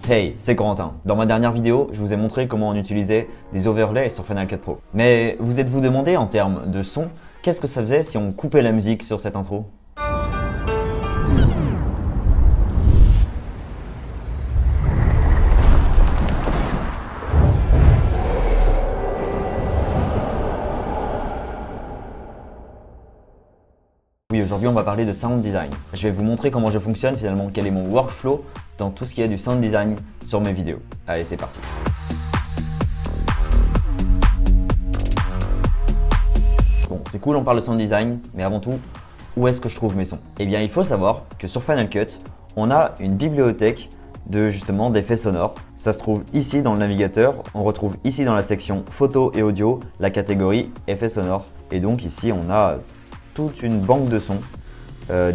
Hey, c'est Corentin. Dans ma dernière vidéo, je vous ai montré comment on utilisait des overlays sur Final Cut Pro. Mais vous êtes-vous demandé en termes de son, qu'est-ce que ça faisait si on coupait la musique sur cette intro? Oui, aujourd'hui on va parler de sound design. Je vais vous montrer comment je fonctionne finalement, quel est mon workflow dans tout ce qui est du sound design sur mes vidéos. Allez, c'est parti. Bon, c'est cool, on parle de sound design, mais avant tout, où est-ce que je trouve mes sons? Eh bien, il faut savoir que sur Final Cut, on a une bibliothèque de justement d'effets sonores. Ça se trouve ici dans le navigateur, on retrouve ici dans la section photo et audio la catégorie effets sonores. Et donc ici, on a toute une banque de sons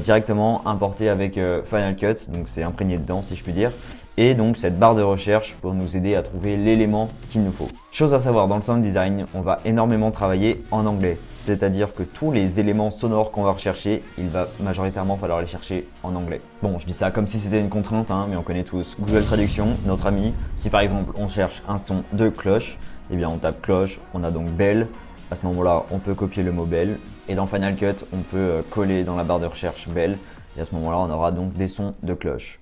directement importée avec Final Cut, donc c'est imprégné dedans si je puis dire. Et donc cette barre de recherche pour nous aider à trouver l'élément qu'il nous faut. Chose à savoir, dans le sound design, on va énormément travailler en anglais. C'est-à-dire que tous les éléments sonores qu'on va rechercher, il va majoritairement falloir les chercher en anglais. Bon, je dis ça comme si c'était une contrainte, hein, mais on connaît tous Google Traduction, notre ami. Si par exemple on cherche un son de cloche, eh bien on tape cloche, on a donc bell. À ce moment-là, on peut copier le mot bell. Et dans Final Cut, on peut coller dans la barre de recherche bell. Et à ce moment-là, on aura donc des sons de cloche.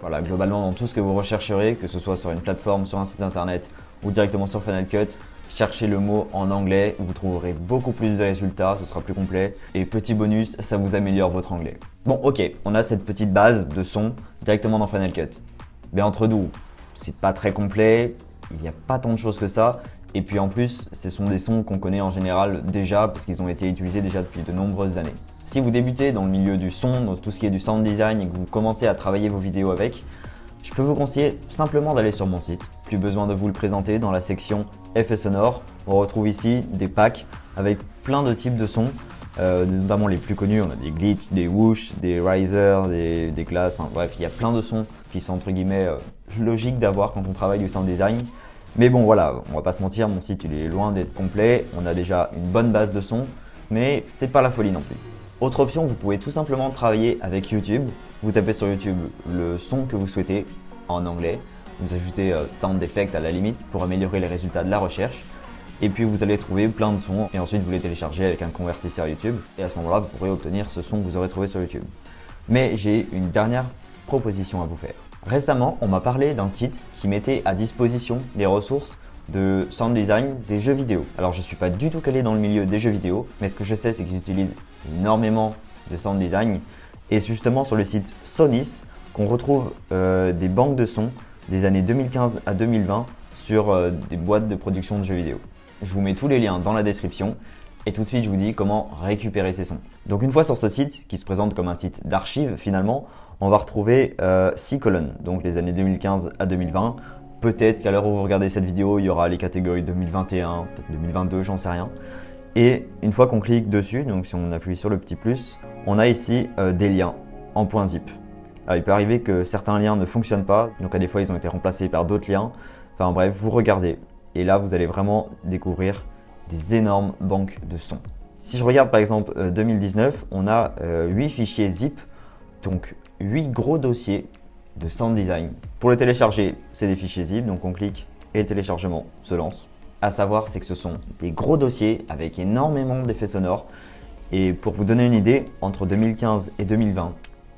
Voilà, globalement, dans tout ce que vous rechercherez, que ce soit sur une plateforme, sur un site internet ou directement sur Final Cut, cherchez le mot en anglais, vous trouverez beaucoup plus de résultats, ce sera plus complet. Et petit bonus, ça vous améliore votre anglais. Bon, ok, on a cette petite base de son directement dans Final Cut. Mais entre nous, c'est pas très complet, il n'y a pas tant de choses que ça. Et puis en plus, ce sont des sons qu'on connaît en général déjà parce qu'ils ont été utilisés déjà depuis de nombreuses années. Si vous débutez dans le milieu du son, dans tout ce qui est du sound design et que vous commencez à travailler vos vidéos avec, je peux vous conseiller simplement d'aller sur mon site. Plus besoin de vous le présenter, dans la section effets sonores. On retrouve ici des packs avec plein de types de sons, notamment les plus connus. On a des glitch, des whoosh, des risers, des classes, enfin bref, il y a plein de sons qui sont entre guillemets logiques d'avoir quand on travaille du sound design. Mais bon voilà, on va pas se mentir, mon site il est loin d'être complet. On a déjà une bonne base de sons, mais c'est pas la folie non plus. Autre option, vous pouvez tout simplement travailler avec YouTube. Vous tapez sur YouTube le son que vous souhaitez en anglais. Vous ajoutez Sound Effect à la limite pour améliorer les résultats de la recherche. Et puis vous allez trouver plein de sons et ensuite vous les téléchargez avec un convertisseur YouTube. Et à ce moment-là, vous pourrez obtenir ce son que vous aurez trouvé sur YouTube. Mais j'ai une dernière proposition à vous faire. Récemment, on m'a parlé d'un site qui mettait à disposition des ressources de sound design des jeux vidéo. Alors je suis pas du tout calé dans le milieu des jeux vidéo, mais ce que je sais c'est qu'ils utilisent énormément de sound design et c'est justement sur le site Sonys qu'on retrouve des banques de sons des années 2015 à 2020 sur des boîtes de production de jeux vidéo. Je vous mets tous les liens dans la description et tout de suite je vous dis comment récupérer ces sons. Donc une fois sur ce site qui se présente comme un site d'archives finalement, on va retrouver 6 colonnes, donc les années 2015 à 2020. Peut-être qu'à l'heure où vous regardez cette vidéo, il y aura les catégories 2021, peut-être 2022, j'en sais rien. Et une fois qu'on clique dessus, donc si on appuie sur le petit plus, on a ici des liens en .zip. Alors il peut arriver que certains liens ne fonctionnent pas, donc à des fois ils ont été remplacés par d'autres liens. Enfin bref, vous regardez et là vous allez vraiment découvrir des énormes banques de sons. Si je regarde par exemple 2019, on a 8 fichiers zip, donc 8 gros dossiers de sound design. Pour le télécharger, c'est des fichiers zip, donc on clique et le téléchargement se lance. À savoir, c'est que ce sont des gros dossiers avec énormément d'effets sonores. Et pour vous donner une idée, entre 2015 et 2020,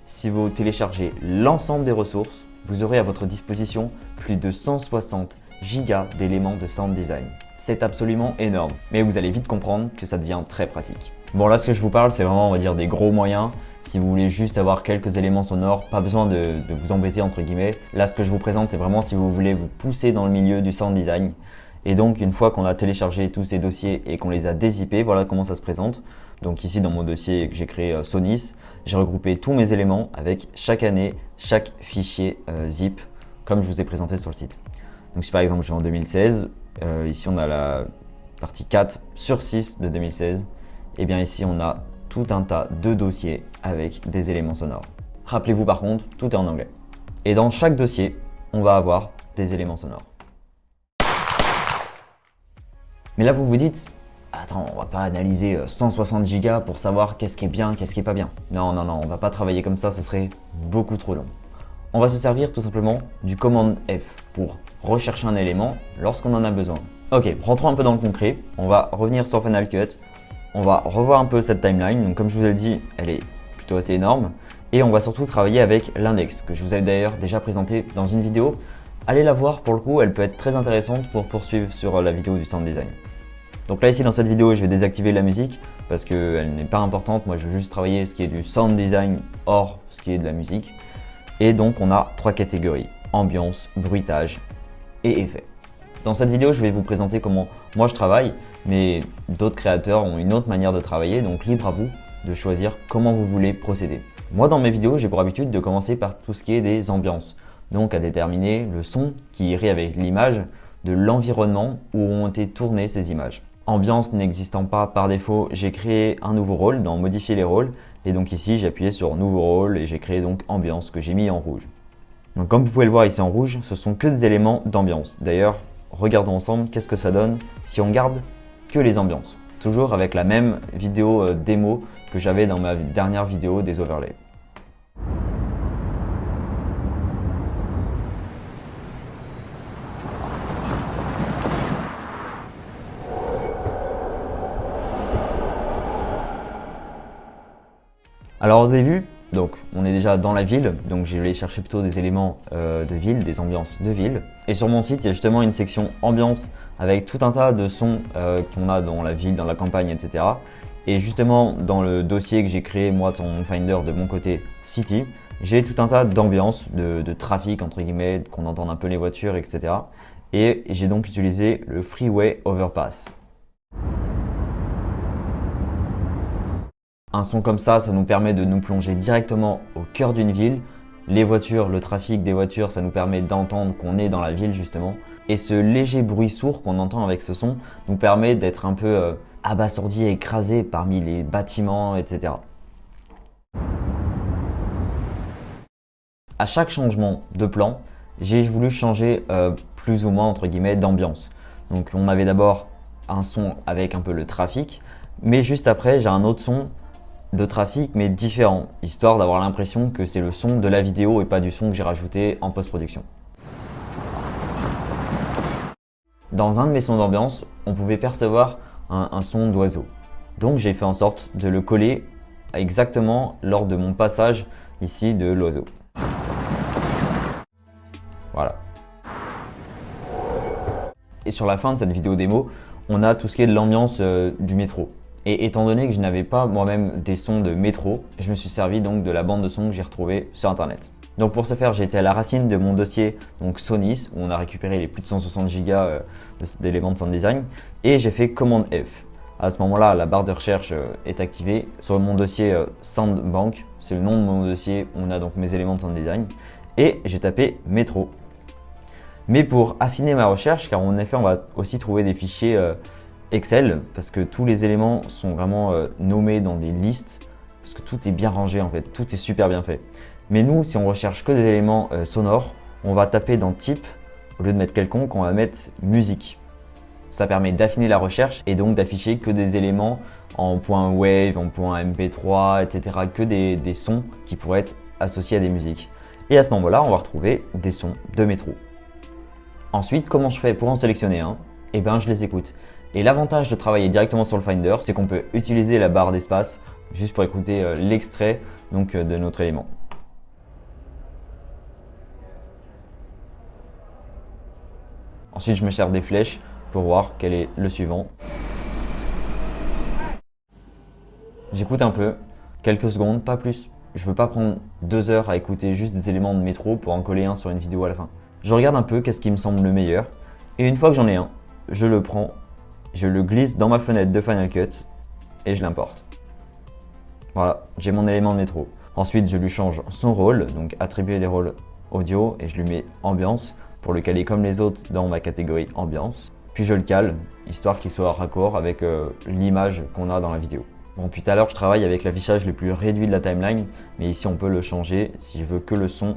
si vous téléchargez l'ensemble des ressources, vous aurez à votre disposition plus de 160 gigas d'éléments de sound design. C'est absolument énorme, mais vous allez vite comprendre que ça devient très pratique. Bon, là ce que je vous parle, c'est vraiment on va dire des gros moyens. Si vous voulez juste avoir quelques éléments sonores, pas besoin de vous embêter entre guillemets. Là ce que je vous présente, c'est vraiment si vous voulez vous pousser dans le milieu du sound design. Et donc une fois qu'on a téléchargé tous ces dossiers et qu'on les a dézippés, voilà comment ça se présente. Donc ici dans mon dossier que j'ai créé Sonys, j'ai regroupé tous mes éléments avec chaque année, chaque fichier zip, comme je vous ai présenté sur le site. Donc si par exemple je vais en 2016, ici on a la partie 4 sur 6 de 2016, et bien ici on a tout un tas de dossiers avec des éléments sonores. Rappelez-vous par contre, tout est en anglais. Et dans chaque dossier, on va avoir des éléments sonores. Mais là vous vous dites, attends, on va pas analyser 160 Go pour savoir qu'est-ce qui est bien, qu'est-ce qui est pas bien. Non, non, non, on va pas travailler comme ça, ce serait beaucoup trop long. On va se servir tout simplement du commande F pour rechercher un élément lorsqu'on en a besoin. Ok, rentrons un peu dans le concret. On va revenir sur Final Cut. On va revoir un peu cette timeline. Donc comme je vous ai dit, elle est plutôt assez énorme. Et on va surtout travailler avec l'index, que je vous ai d'ailleurs déjà présenté dans une vidéo. Allez la voir, pour le coup, elle peut être très intéressante pour poursuivre sur la vidéo du sound design. Donc là ici dans cette vidéo, je vais désactiver la musique parce qu'elle n'est pas importante. Moi je veux juste travailler ce qui est du sound design hors ce qui est de la musique. Et donc on a 3 catégories, ambiance, bruitage et effet. Dans cette vidéo, je vais vous présenter comment moi je travaille, mais d'autres créateurs ont une autre manière de travailler, donc libre à vous de choisir comment vous voulez procéder. Moi dans mes vidéos, j'ai pour habitude de commencer par tout ce qui est des ambiances, donc à déterminer le son qui irait avec l'image de l'environnement où ont été tournées ces images. Ambiance n'existant pas par défaut, j'ai créé un nouveau rôle dans modifier les rôles. Et donc ici, j'ai appuyé sur nouveau rôle et j'ai créé donc ambiance que j'ai mis en rouge. Donc comme vous pouvez le voir ici en rouge, ce sont que des éléments d'ambiance. D'ailleurs, regardons ensemble qu'est-ce que ça donne si on garde que les ambiances. Toujours avec la même vidéo démo que j'avais dans ma dernière vidéo des overlays. Alors au début, donc on est déjà dans la ville, donc j'ai allé chercher plutôt des éléments de ville, des ambiances de ville. Et sur mon site, il y a justement une section ambiance avec tout un tas de sons qu'on a dans la ville, dans la campagne, etc. Et justement, dans le dossier que j'ai créé moi dans mon Finder de mon côté City, j'ai tout un tas d'ambiances, de trafic entre guillemets, qu'on entende un peu les voitures, etc. Et j'ai donc utilisé le Freeway Overpass. Un son comme ça nous permet de nous plonger directement au cœur d'une ville. Les voitures, le trafic des voitures, ça nous permet d'entendre qu'on est dans la ville justement. Et ce léger bruit sourd qu'on entend avec ce son nous permet d'être un peu abasourdi et écrasé parmi les bâtiments, etc. À chaque changement de plan, j'ai voulu changer plus ou moins entre guillemets d'ambiance. Donc on avait d'abord un son avec un peu le trafic, mais juste après j'ai un autre son de trafic mais différent, histoire d'avoir l'impression que c'est le son de la vidéo et pas du son que j'ai rajouté en post-production. Dans un de mes sons d'ambiance, on pouvait percevoir un son d'oiseau. Donc j'ai fait en sorte de le coller exactement lors de mon passage ici de l'oiseau. Voilà. Et sur la fin de cette vidéo démo, on a tout ce qui est de l'ambiance du métro. Et étant donné que je n'avais pas moi-même des sons de métro, je me suis servi donc de la bande de son que j'ai retrouvée sur internet. Donc pour ce faire, j'ai été à la racine de mon dossier donc Sonys, où on a récupéré les plus de 160 Go d'éléments de sound design, et j'ai fait commande F. À ce moment-là, la barre de recherche est activée. Sur mon dossier Soundbank, c'est le nom de mon dossier, on a donc mes éléments de sound design, et j'ai tapé métro. Mais pour affiner ma recherche, car en effet on va aussi trouver des fichiers Excel, parce que tous les éléments sont vraiment nommés dans des listes, parce que tout est bien rangé en fait, tout est super bien fait. Mais nous, si on recherche que des éléments sonores, on va taper dans type, au lieu de mettre quelconque, on va mettre musique. Ça permet d'affiner la recherche et donc d'afficher que des éléments en point wave, en point mp3, etc. Que des sons qui pourraient être associés à des musiques. Et à ce moment-là, on va retrouver des sons de métro. Ensuite, comment je fais pour en sélectionner un? Eh bien, je les écoute. Et l'avantage de travailler directement sur le Finder, c'est qu'on peut utiliser la barre d'espace juste pour écouter l'extrait de notre élément. Ensuite, je me sers des flèches pour voir quel est le suivant. J'écoute un peu, quelques secondes, pas plus. Je ne veux pas prendre 2 heures à écouter juste des éléments de métro pour en coller un sur une vidéo à la fin. Je regarde un peu qu'est-ce qui me semble le meilleur. Et une fois que j'en ai un, je le prends, je le glisse dans ma fenêtre de Final Cut et je l'importe. Voilà, j'ai mon élément de métro. Ensuite, je lui change son rôle, donc attribuer des rôles audio, et je lui mets ambiance pour le caler comme les autres dans ma catégorie ambiance. Puis je le cale, histoire qu'il soit raccord avec l'image qu'on a dans la vidéo. Bon, puis tout à l'heure, je travaille avec l'affichage le plus réduit de la timeline, mais ici on peut le changer. Si je veux que le son,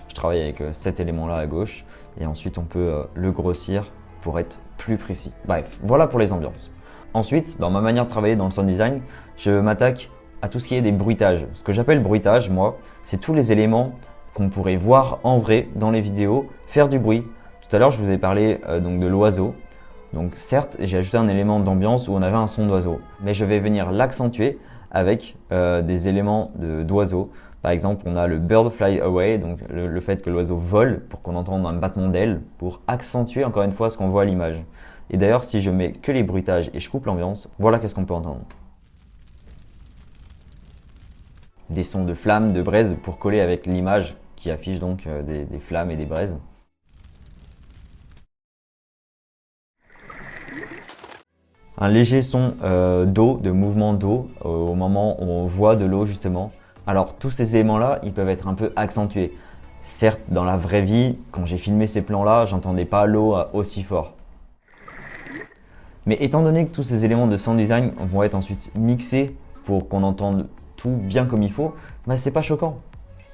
je travaille avec cet élément-là à gauche, et ensuite on peut le grossir pour être plus précis. Bref, voilà pour les ambiances. Ensuite, dans ma manière de travailler dans le sound design, je m'attaque à tout ce qui est des bruitages. Ce que j'appelle bruitage, moi, c'est tous les éléments qu'on pourrait voir en vrai dans les vidéos faire du bruit. Tout à l'heure, je vous ai parlé donc de l'oiseau. Donc certes, j'ai ajouté un élément d'ambiance où on avait un son d'oiseau, mais je vais venir l'accentuer avec des éléments d'oiseau. Par exemple, on a le bird fly away, donc le fait que l'oiseau vole pour qu'on entende un battement d'ailes, pour accentuer encore une fois ce qu'on voit à l'image. Et d'ailleurs, si je mets que les bruitages et je coupe l'ambiance, voilà qu'est-ce qu'on peut entendre. Des sons de flammes, de braises pour coller avec l'image qui affiche donc des flammes et des braises. Un léger son d'eau, de mouvement d'eau au moment où on voit de l'eau justement. Alors tous ces éléments-là, ils peuvent être un peu accentués. Certes, dans la vraie vie, quand j'ai filmé ces plans-là, j'entendais pas l'eau aussi fort. Mais étant donné que tous ces éléments de sound design vont être ensuite mixés pour qu'on entende tout bien comme il faut, bah c'est pas choquant.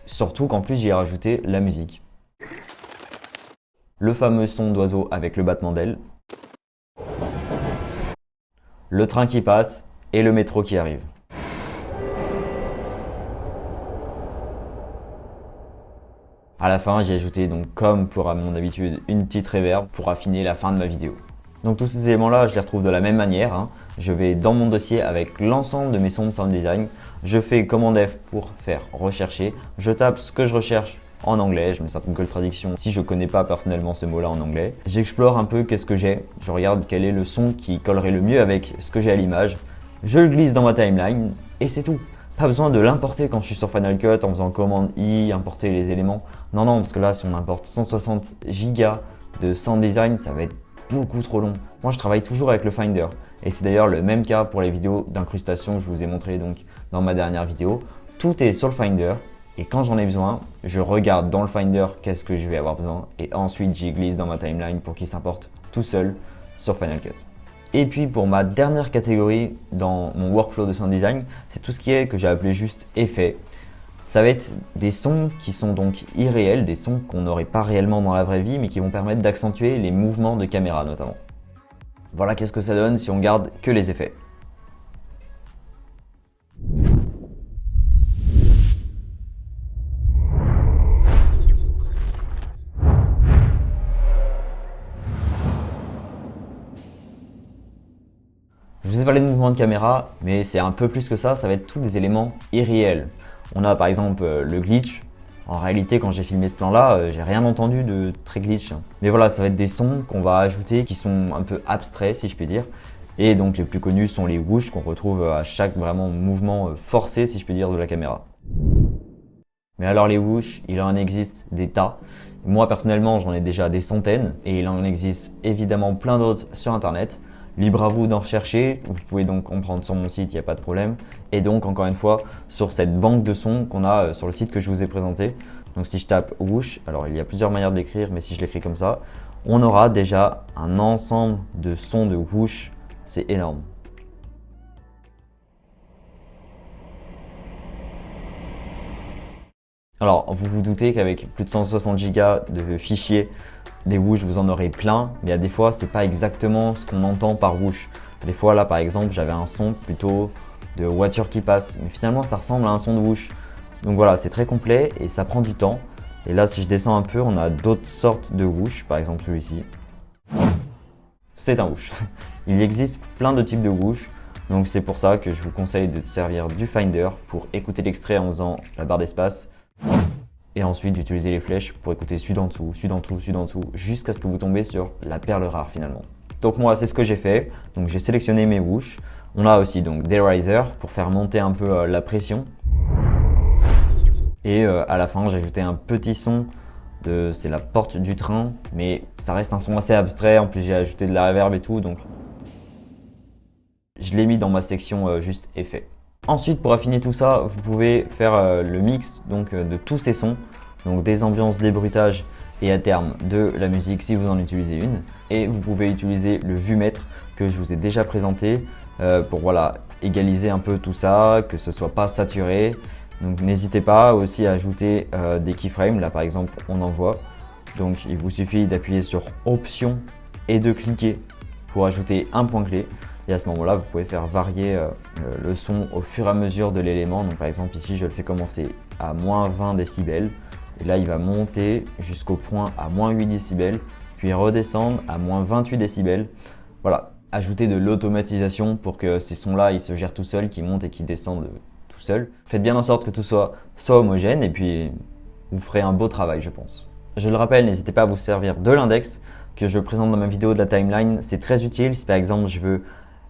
Surtout qu'en plus j'y ai rajouté la musique. Le fameux son d'oiseau avec le battement d'ailes. Le train qui passe et le métro qui arrive. À la fin, j'ai ajouté donc comme pour à mon habitude une petite reverb pour affiner la fin de ma vidéo. Donc tous ces éléments-là, je les retrouve de la même manière. Je vais dans mon dossier avec l'ensemble de mes sons de sound design. Je fais commande F pour faire rechercher. Je tape ce que je recherche en anglais. Je mets ça pour Google Traduction si je ne connais pas personnellement ce mot-là en anglais. J'explore un peu qu'est-ce que j'ai. Je regarde quel est le son qui collerait le mieux avec ce que j'ai à l'image. Je le glisse dans ma timeline et c'est tout. Pas besoin de l'importer quand je suis sur Final Cut en faisant commande I, importer les éléments. Non, parce que là, si on importe 160 Go de sound design, ça va être beaucoup trop long. Moi, je travaille toujours avec le Finder. Et c'est d'ailleurs le même cas pour les vidéos d'incrustation que je vous ai montré donc dans ma dernière vidéo. Tout est sur le Finder. Et quand j'en ai besoin, je regarde dans le Finder qu'est-ce que je vais avoir besoin. Et ensuite, j'y glisse dans ma timeline pour qu'il s'importe tout seul sur Final Cut. Et puis pour ma dernière catégorie dans mon workflow de sound design, c'est tout ce qui est que j'ai appelé juste effet. Ça va être des sons qui sont donc irréels, des sons qu'on n'aurait pas réellement dans la vraie vie, mais qui vont permettre d'accentuer les mouvements de caméra notamment. Voilà qu'est-ce que ça donne si on garde que les effets. Je vous ai parlé de mouvement de caméra, mais c'est un peu plus que ça va être tous des éléments irréels. On a par exemple le glitch. En réalité, quand j'ai filmé ce plan-là, j'ai rien entendu de très glitch. Mais voilà, ça va être des sons qu'on va ajouter qui sont un peu abstraits, si je puis dire. Et donc les plus connus sont les whoosh qu'on retrouve à chaque vraiment mouvement forcé, si je puis dire, de la caméra. Mais alors les whoosh, il en existe des tas. Moi personnellement, j'en ai déjà des centaines et il en existe évidemment plein d'autres sur internet. Libre à vous d'en rechercher, vous pouvez donc en prendre sur mon site, il n'y a pas de problème. Et donc encore une fois, sur cette banque de sons qu'on a sur le site que je vous ai présenté. Donc si je tape whoosh, alors il y a plusieurs manières de l'écrire, mais si je l'écris comme ça, on aura déjà un ensemble de sons de whoosh, c'est énorme. Alors vous vous doutez qu'avec plus de 160 Go de fichiers, des whoosh, vous en aurez plein, mais à des fois, c'est pas exactement ce qu'on entend par whoosh. Des fois, là, par exemple, j'avais un son plutôt de voiture qui passe, mais finalement, ça ressemble à un son de whoosh. Donc voilà, c'est très complet et ça prend du temps. Et là, si je descends un peu, on a d'autres sortes de whoosh, par exemple celui-ci. C'est un whoosh. Il existe plein de types de whoosh, donc c'est pour ça que je vous conseille de servir du Finder pour écouter l'extrait en faisant la barre d'espace. Et ensuite d'utiliser les flèches pour écouter celui d'en dessous, celui d'en dessous, celui d'en dessous, jusqu'à ce que vous tombez sur la perle rare finalement. Donc moi c'est ce que j'ai fait, donc j'ai sélectionné mes whoosh. On a aussi donc des risers pour faire monter un peu la pression. Et à la fin j'ai ajouté un petit son, c'est la porte du train, mais ça reste un son assez abstrait, en plus j'ai ajouté de la reverb et tout, donc je l'ai mis dans ma section juste effet. Ensuite, pour affiner tout ça, vous pouvez faire le mix donc, de tous ces sons, donc des ambiances, des bruitages et à terme de la musique si vous en utilisez une. Et vous pouvez utiliser le vumètre que je vous ai déjà présenté pour voilà, égaliser un peu tout ça, que ce soit pas saturé. Donc n'hésitez pas aussi à ajouter des keyframes. Là par exemple, on en voit. Donc il vous suffit d'appuyer sur Options et de cliquer pour ajouter un point clé. Et à ce moment-là, vous pouvez faire varier le son au fur et à mesure de l'élément. Donc par exemple ici, je le fais commencer à moins 20 décibels. Et là, il va monter jusqu'au point à moins 8 décibels, puis redescendre à moins 28 décibels. Voilà, ajouter de l'automatisation pour que ces sons-là, ils se gèrent tout seuls, qu'ils montent et qu'ils descendent tout seuls. Faites bien en sorte que tout soit homogène et puis vous ferez un beau travail, je pense. Je le rappelle, n'hésitez pas à vous servir de l'index que je présente dans ma vidéo de la timeline. C'est très utile si par exemple je veux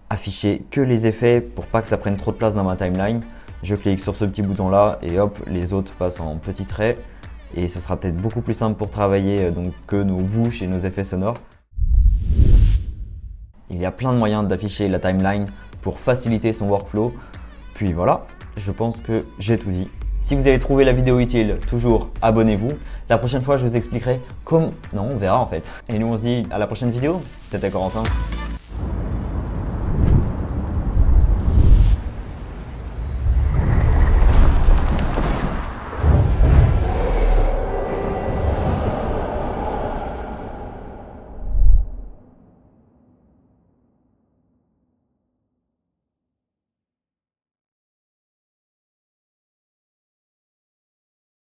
afficher que les effets pour pas que ça prenne trop de place dans ma timeline. Je clique sur ce petit bouton là et hop, les autres passent en petits traits. Et ce sera peut-être beaucoup plus simple pour travailler donc, que nos bouches et nos effets sonores. Il y a plein de moyens d'afficher la timeline pour faciliter son workflow. Puis voilà, je pense que j'ai tout dit. Si vous avez trouvé la vidéo utile, toujours abonnez-vous. La prochaine fois, je vous expliquerai comment... Non, on verra en fait. Et nous, on se dit à la prochaine vidéo. C'était Corentin.